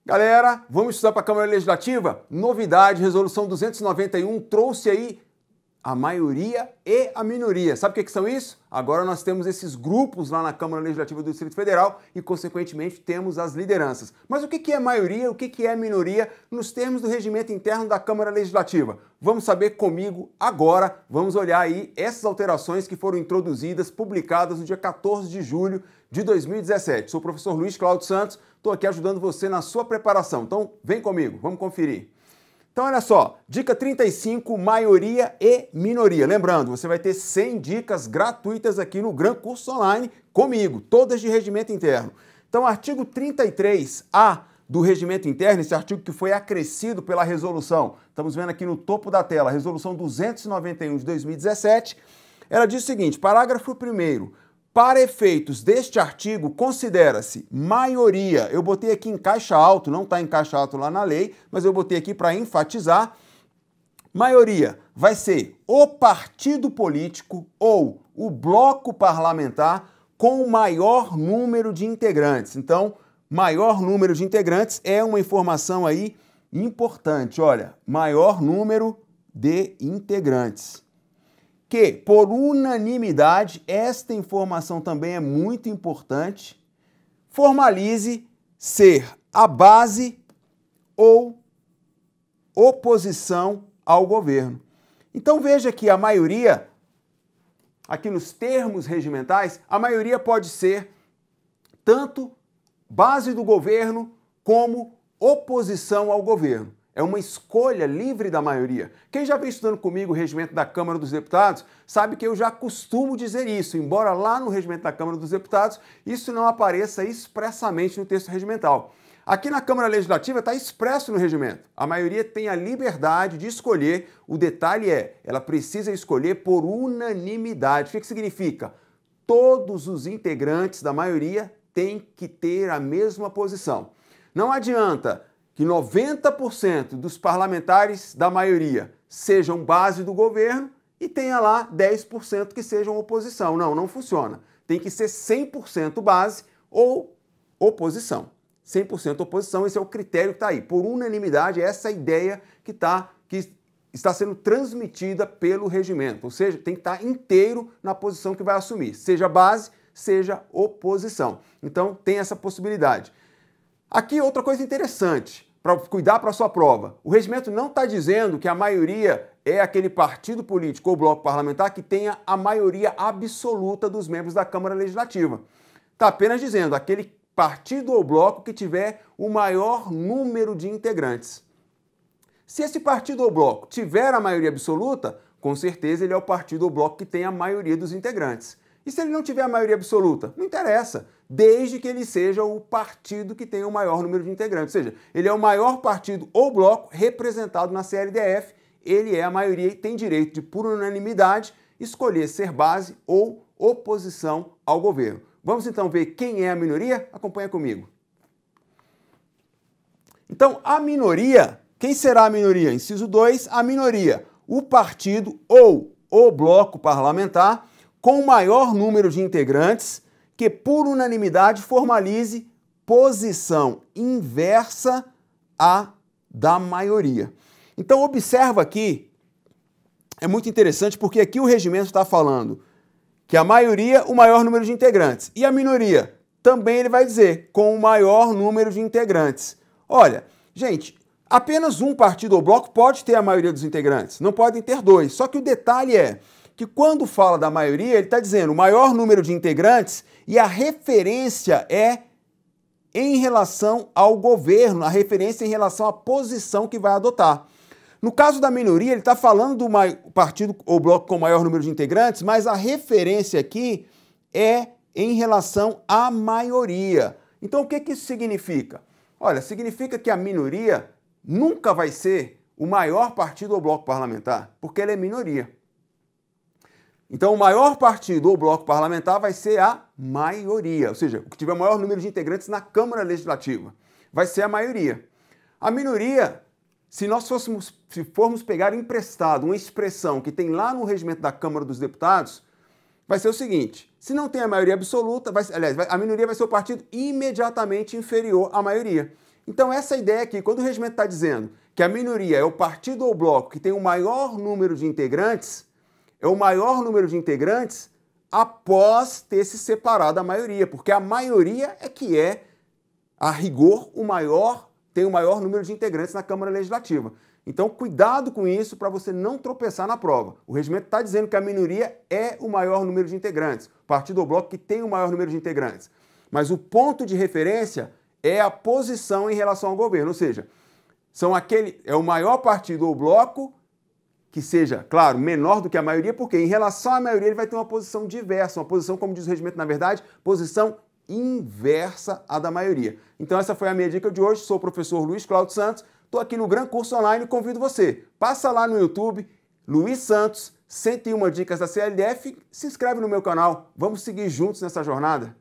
Galera, vamos estudar para a Câmara Legislativa? Novidade, resolução 291 trouxe aí a maioria e a minoria. Sabe o que são isso? Agora nós temos esses grupos lá na Câmara Legislativa do Distrito Federal e, consequentemente, temos as lideranças. Mas o que é maioria, o que é minoria nos termos do regimento interno da Câmara Legislativa? Vamos saber comigo agora. Vamos olhar aí essas alterações que foram introduzidas, publicadas no dia 14 de julho de 2017. Sou o professor Luiz Cláudio Santos, estou aqui ajudando você na sua preparação. Então, vem comigo, vamos conferir. Então, olha só, dica 35, maioria e minoria. Lembrando, você vai ter 100 dicas gratuitas aqui no Gran Curso Online comigo, todas de regimento interno. Então, artigo 33A do regimento interno, esse artigo que foi acrescido pela resolução, estamos vendo aqui no topo da tela, a resolução 291 de 2017, ela diz o seguinte, parágrafo 1º, para efeitos deste artigo, considera-se maioria, eu botei aqui em caixa alto, não está em caixa alto lá na lei, mas eu botei aqui para enfatizar, maioria vai ser o partido político ou o bloco parlamentar com o maior número de integrantes. Então, maior número de integrantes é uma informação aí importante, olha, maior número de integrantes. Que, por unanimidade, esta informação também é muito importante, formalize ser a base ou oposição ao governo. Então veja que a maioria, aqui nos termos regimentais, a maioria pode ser tanto base do governo como oposição ao governo. É uma escolha livre da maioria. Quem já vem estudando comigo o regimento da Câmara dos Deputados sabe que eu já costumo dizer isso, embora lá no regimento da Câmara dos Deputados isso não apareça expressamente no texto regimental. Aqui na Câmara Legislativa está expresso no regimento. A maioria tem a liberdade de escolher, o detalhe é, ela precisa escolher por unanimidade. O que significa? Todos os integrantes da maioria têm que ter a mesma posição. Não adianta que 90% dos parlamentares da maioria sejam base do governo e tenha lá 10% que sejam oposição. Não, não funciona. Tem que ser 100% base ou oposição. 100% oposição, esse é o critério que está aí. Por unanimidade, essa é a ideia que está sendo transmitida pelo regimento. Ou seja, tem que estar inteiro na posição que vai assumir. Seja base, seja oposição. Então, tem essa possibilidade. Aqui, outra coisa interessante, para cuidar para a sua prova. O regimento não está dizendo que a maioria é aquele partido político ou bloco parlamentar que tenha a maioria absoluta dos membros da Câmara Legislativa. Está apenas dizendo aquele partido ou bloco que tiver o maior número de integrantes. Se esse partido ou bloco tiver a maioria absoluta, com certeza ele é o partido ou bloco que tem a maioria dos integrantes. E se ele não tiver a maioria absoluta? Não interessa, desde que ele seja o partido que tem o maior número de integrantes. Ou seja, ele é o maior partido ou bloco representado na CLDF, ele é a maioria e tem direito de, por unanimidade, escolher ser base ou oposição ao governo. Vamos então ver quem é a minoria? Acompanha comigo. Então, a minoria, quem será a minoria? Inciso 2, a minoria, o partido ou o bloco parlamentar com o maior número de integrantes que, por unanimidade, formalize posição inversa à da maioria. Então, observa aqui, é muito interessante porque aqui o regimento está falando que a maioria, o maior número de integrantes, e a minoria, também ele vai dizer, com o maior número de integrantes. Olha, gente, apenas um partido ou bloco pode ter a maioria dos integrantes, não podem ter dois, só que o detalhe é que quando fala da maioria, ele está dizendo o maior número de integrantes e a referência é em relação ao governo, a referência em relação à posição que vai adotar. No caso da minoria, ele está falando do partido ou bloco com o maior número de integrantes, mas a referência aqui é em relação à maioria. Então, o que isso significa? Olha, significa que a minoria nunca vai ser o maior partido ou bloco parlamentar, porque ela é minoria. Então, o maior partido ou bloco parlamentar vai ser a maioria, ou seja, o que tiver o maior número de integrantes na Câmara Legislativa, vai ser a maioria. A minoria, se formos pegar emprestado uma expressão que tem lá no regimento da Câmara dos Deputados, vai ser o seguinte, se não tem a maioria absoluta, aliás, a minoria vai ser o partido imediatamente inferior à maioria. Então essa ideia aqui, quando o regimento está dizendo que a minoria é o partido ou bloco que tem o maior número de integrantes, é o maior número de integrantes após ter se separado da maioria, porque a maioria é que é, a rigor, tem o maior número de integrantes na Câmara Legislativa. Então, cuidado com isso para você não tropeçar na prova. O regimento está dizendo que a minoria é o maior número de integrantes, partido ou bloco que tem o maior número de integrantes. Mas o ponto de referência é a posição em relação ao governo, ou seja, é o maior partido ou bloco que seja, claro, menor do que a maioria, porque em relação à maioria ele vai ter uma posição diversa, uma posição, como diz o regimento, na verdade, posição inversa à da maioria. Então essa foi a minha dica de hoje. Sou o professor Luiz Cláudio Santos, estou aqui no Gran Curso Online e convido você. Passa lá no YouTube, Luiz Santos, 101 Dicas da CLDF, se inscreve no meu canal. Vamos seguir juntos nessa jornada?